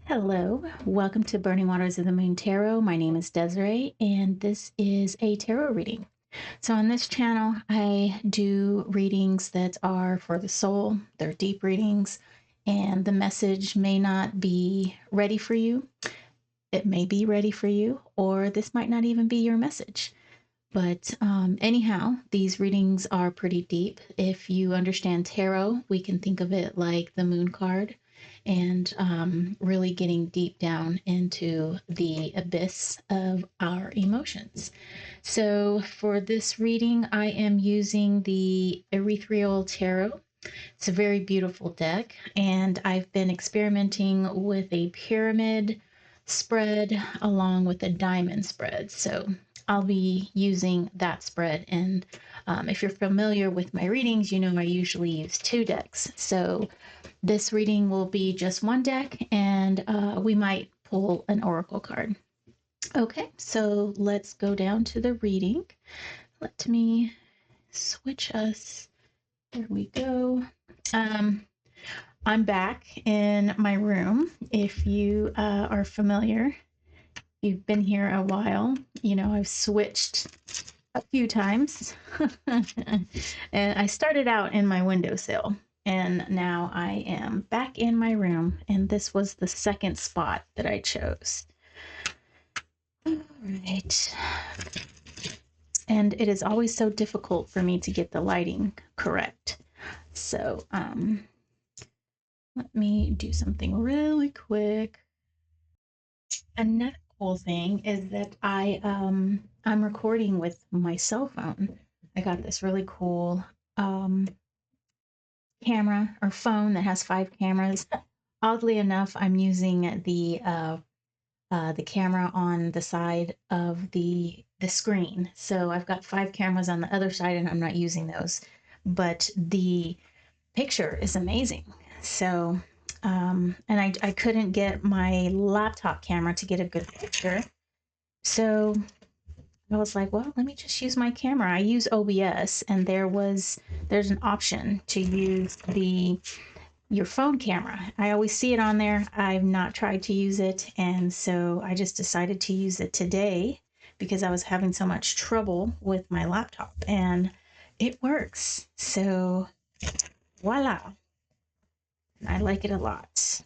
Hello, welcome to Burning Waters of the Moon Tarot. My name is Desiree, and this is a tarot reading. So, on this channel, I do readings that are for the soul, they're deep readings, and the message may not be ready for you. It may be ready for you, or this might not even be your message. But anyhow, these readings are pretty deep. If you understand tarot, we can think of it like the moon card and really getting deep down into the abyss of our emotions. So for this reading, I am using the Ethereal Tarot. It's a very beautiful deck, and I've been experimenting with a pyramid spread along with a diamond spread. So I'll be using that spread. And if you're familiar with my readings, you know I usually use two decks. So this reading will be just one deck, and we might pull an oracle card. Okay, so let's go down to the reading. Let me switch us. There we go. I'm back in my room. If you are familiar, you've been here a while, you know I've switched a few times. And I started out in my windowsill, and now I am back in my room, and this was the second spot that I chose. All right. And it is always so difficult for me to get the lighting correct. So, let me do something really quick. Another cool thing is that I'm recording with my cell phone. I got this really cool camera or phone that has 5 cameras. Oddly enough, I'm using the camera on the side of the screen. So I've got 5 cameras on the other side, and I'm not using those. But the picture is amazing. So, and I couldn't get my laptop camera to get a good picture. So I was like, well, let me just use my camera. I use OBS, and there's an option to use your phone camera. I always see it on there. I've not tried to use it, and so I just decided to use it today because I was having so much trouble with my laptop, and it works. So voila. I like it a lot.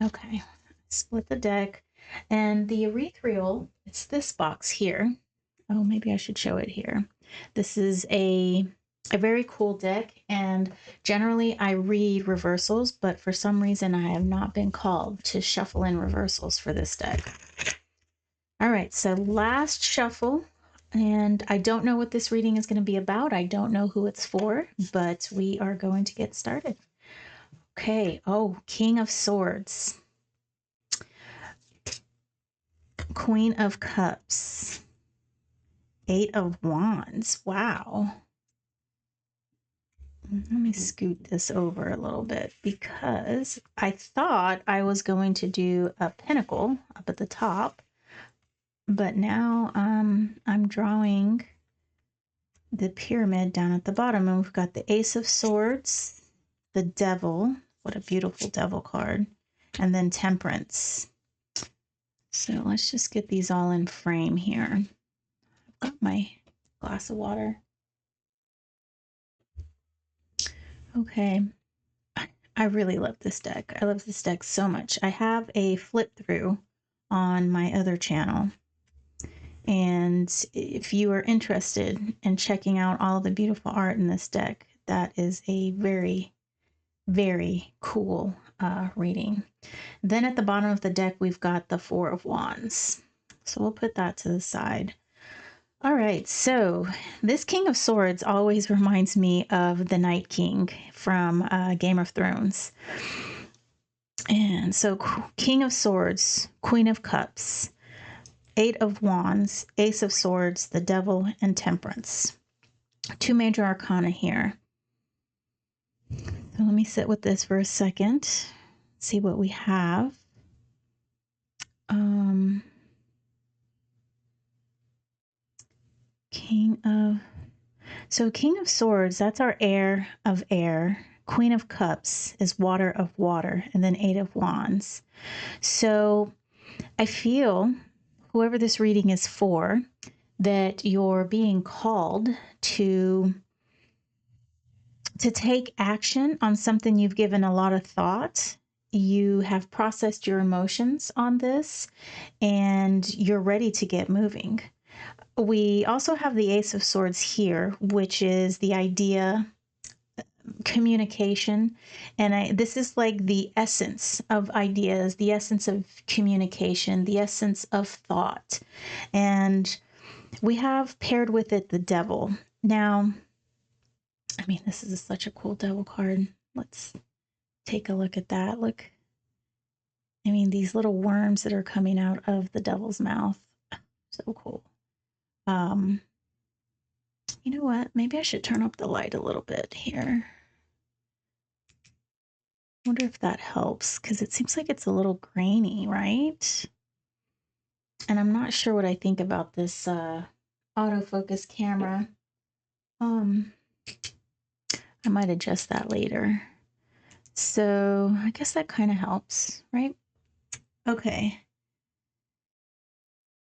Okay, split the deck. And the ethereal, it's this box here. Oh, maybe I should show it here. This is a very cool deck, and generally I read reversals, but for some reason I have not been called to shuffle in reversals for this deck. All right, so last shuffle, and I don't know what this reading is going to be about. I don't know who it's for, but we are going to get started. Okay, oh, King of Swords, Queen of Cups, 8 of Wands. Wow. Let me scoot this over a little bit because I thought I was going to do a pentacle up at the top, but now I'm drawing the pyramid down at the bottom, and we've got the Ace of Swords, the Devil, what a beautiful Devil card, and then Temperance. So let's just get these all in frame here. I've got my glass of water. Okay. I really love this deck. I love this deck so much. I have a flip through on my other channel. And if you are interested in checking out all the beautiful art in this deck, that is a very, very cool reading. Then at the bottom of the deck, we've got the 4 of Wands. So we'll put that to the side. All right, so this King of Swords always reminds me of the Night King from Game of Thrones. And so King of Swords, Queen of Cups, 8 of Wands, Ace of Swords, the Devil, and Temperance. 2 major arcana here. So let me sit with this for a second, see what we have. King of Swords, that's our heir of air. Queen of Cups is water of water, and then 8 of Wands. So I feel, whoever this reading is for, that you're being called to take action on something you've given a lot of thought. You have processed your emotions on this, and you're ready to get moving. We also have the Ace of Swords here, which is the idea, communication. And this is like the essence of ideas, the essence of communication, the essence of thought. And we have paired with it the Devil. Now, I mean, this is such a cool Devil card. Let's take a look at that. Look, I mean, these little worms that are coming out of the Devil's mouth. So cool. You know what? Maybe I should turn up the light a little bit here. I wonder if that helps, because it seems like it's a little grainy, right? And I'm not sure what I think about this autofocus camera. I might adjust that later. So I guess that kind of helps, right? Okay.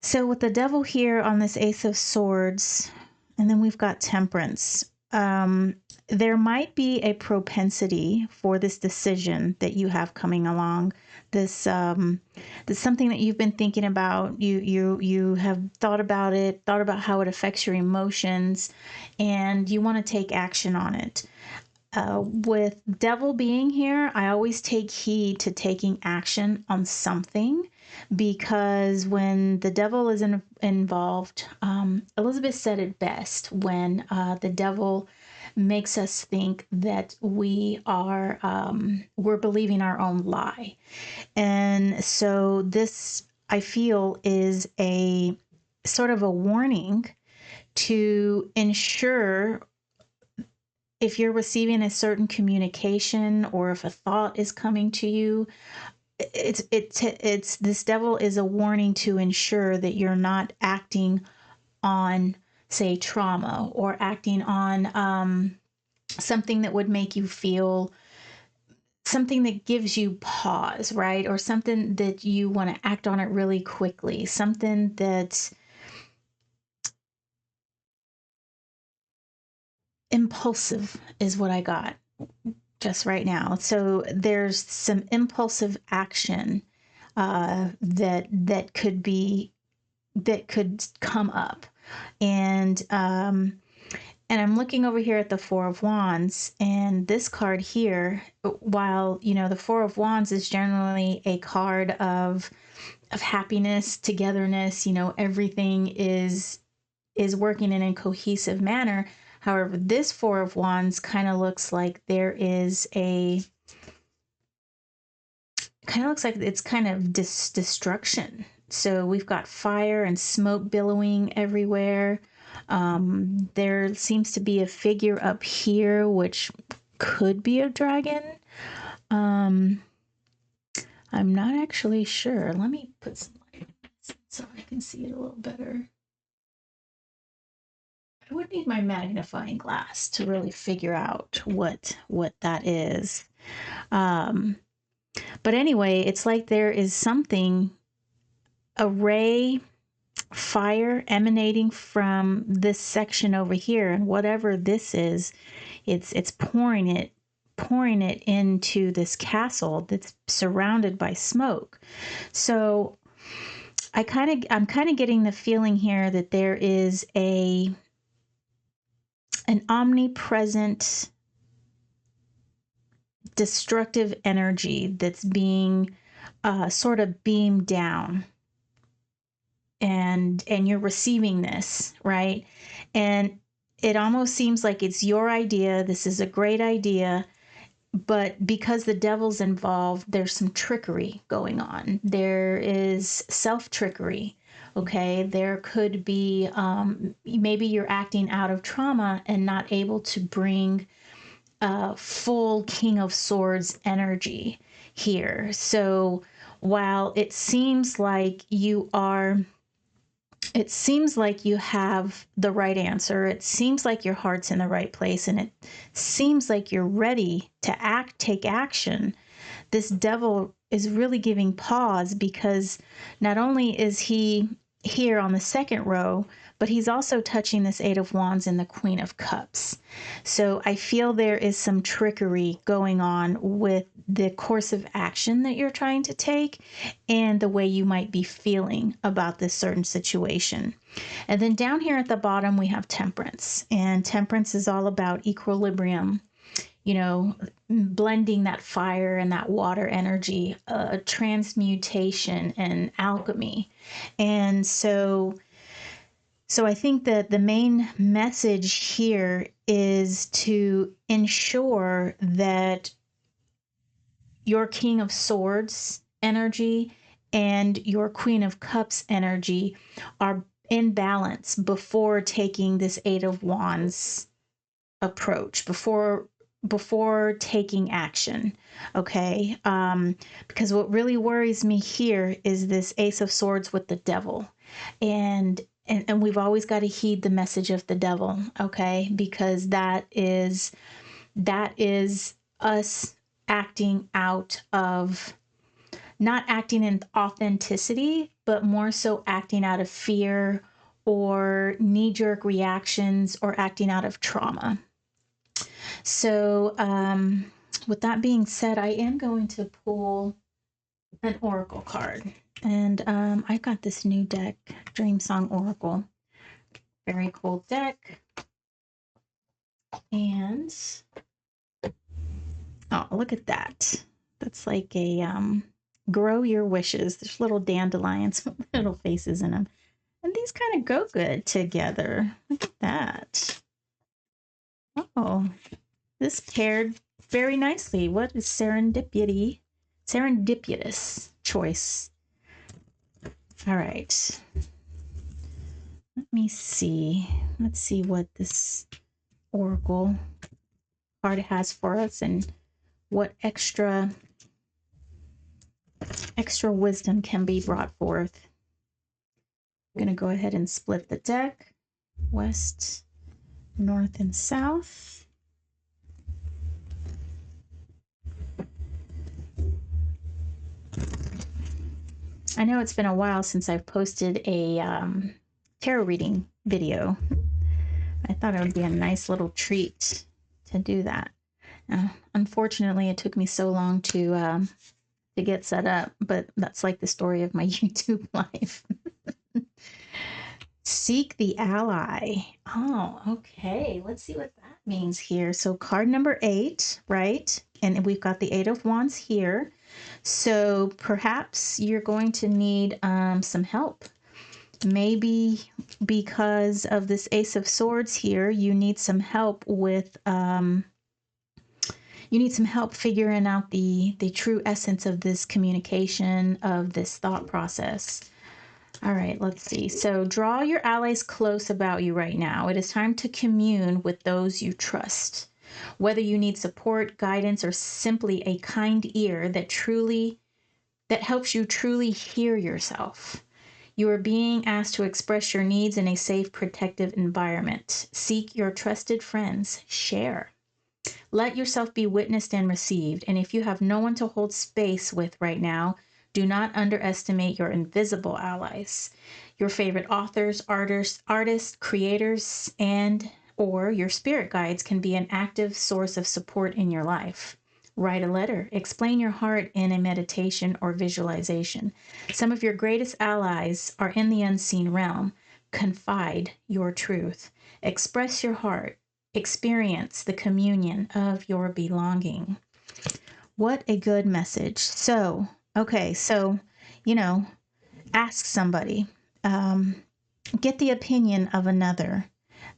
So with the Devil here on this Ace of Swords, and then we've got Temperance. There might be a propensity for this decision that you have coming along. This something that you've been thinking about. You have thought about it, thought about how it affects your emotions, and you want to take action on it. With Devil being here, I always take heed to taking action on something, because when the Devil is involved, Elizabeth said it best when the Devil makes us think that we're believing our own lie. And so this, I feel, is a sort of a warning to ensure, if you're receiving a certain communication or if a thought is coming to you, it's this Devil is a warning to ensure that you're not acting on, say, trauma, or acting on something that would make you feel, something that gives you pause, right? Or something that you want to act on it really quickly, something that's impulsive is what I got just right now. So there's some impulsive action that could come up, and I'm looking over here at the Four of Wands, and this card here, while the Four of Wands is generally a card of happiness, togetherness, everything is working in a cohesive manner. However, this Four of Wands kind of looks like it's kind of destruction. So we've got fire and smoke billowing everywhere. There seems to be a figure up here, which could be a dragon. I'm not actually sure. Let me put some light on this so I can see it a little better. I would need my magnifying glass to really figure out what that is. But anyway, it's like there is something, a ray, fire emanating from this section over here, and whatever this is, it's pouring it into this castle that's surrounded by smoke. So I'm kind of getting the feeling here that there is an omnipresent destructive energy that's being sort of beamed down, and you're receiving this, right? And it almost seems like it's your idea. This is a great idea, but because the Devil's involved, there's some trickery going on. There is self-trickery. Okay, there could be maybe you're acting out of trauma and not able to bring full King of Swords energy here. So while it seems like you are it seems like you have the right answer. It seems like your heart's in the right place, and it seems like you're ready to take action. This devil is really giving pause because not only is he here on the second row, but he's also touching this Eight of Wands and the Queen of Cups. So I feel there is some trickery going on with the course of action that you're trying to take and the way you might be feeling about this certain situation. And then down here at the bottom, we have Temperance. And Temperance is all about equilibrium, you know, blending that fire and that water energy, transmutation and alchemy. And so I think that the main message here is to ensure that your King of Swords energy and your Queen of Cups energy are in balance before taking this Eight of Wands approach, before taking action. Okay, because what really worries me here is this Ace of Swords with the devil, and we've always got to heed the message of the devil, okay, because that is us acting out of, not acting in authenticity, but more so acting out of fear or knee-jerk reactions or acting out of trauma. So with that being said, I am going to pull an oracle card. And I've got this new deck, Dream Song Oracle. Very cool deck. And, oh, look at that. That's like a grow your wishes. There's little dandelions with little faces in them. And these kind of go good together. Look at that. Oh, this paired very nicely. What is serendipity? Serendipitous choice. All right. Let me see. Let's see what this oracle card has for us and what extra wisdom can be brought forth. I'm going to go ahead and split the deck. West, north, and south. I know it's been a while since I've posted a tarot reading video. I thought it would be a nice little treat to do that. Unfortunately, it took me so long to get set up, but that's like the story of my YouTube life. Seek the ally. Oh, okay. Let's see what that means here. So card number 8, right? And we've got the 8 of Wands here. So perhaps you're going to need some help. Maybe because of this Ace of Swords here, you need some help with figuring out the true essence of this communication, of this thought process. All right, let's see. So draw your allies close about you right now. It is time to commune with those you trust. Whether you need support, guidance, or simply a kind ear that helps you truly hear yourself. You are being asked to express your needs in a safe, protective environment. Seek your trusted friends. Share. Let yourself be witnessed and received. And if you have no one to hold space with right now, do not underestimate your invisible allies. Your favorite authors, artists, creators, or your spirit guides can be an active source of support in your life. Write a letter. Explain your heart in a meditation or visualization. Some of your greatest allies are in the unseen realm. Confide your truth. Express your heart. Experience the communion of your belonging. What a good message. So, okay, so, ask somebody. Get the opinion of another.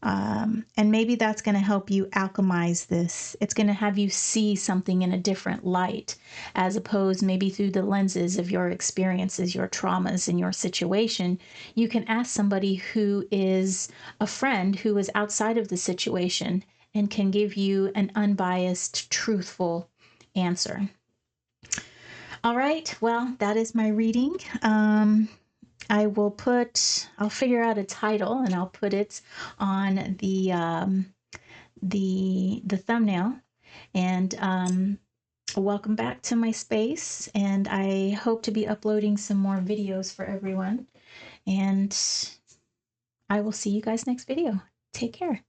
And maybe that's going to help you alchemize this. It's going to have you see something in a different light, as opposed maybe through the lenses of your experiences, your traumas, and your situation. You can ask somebody who is a friend who is outside of the situation and can give you an unbiased, truthful answer. All right, well, that is my reading. I'll figure out a title and I'll put it on the thumbnail. And welcome back to my space. And I hope to be uploading some more videos for everyone. And I will see you guys next video. Take care.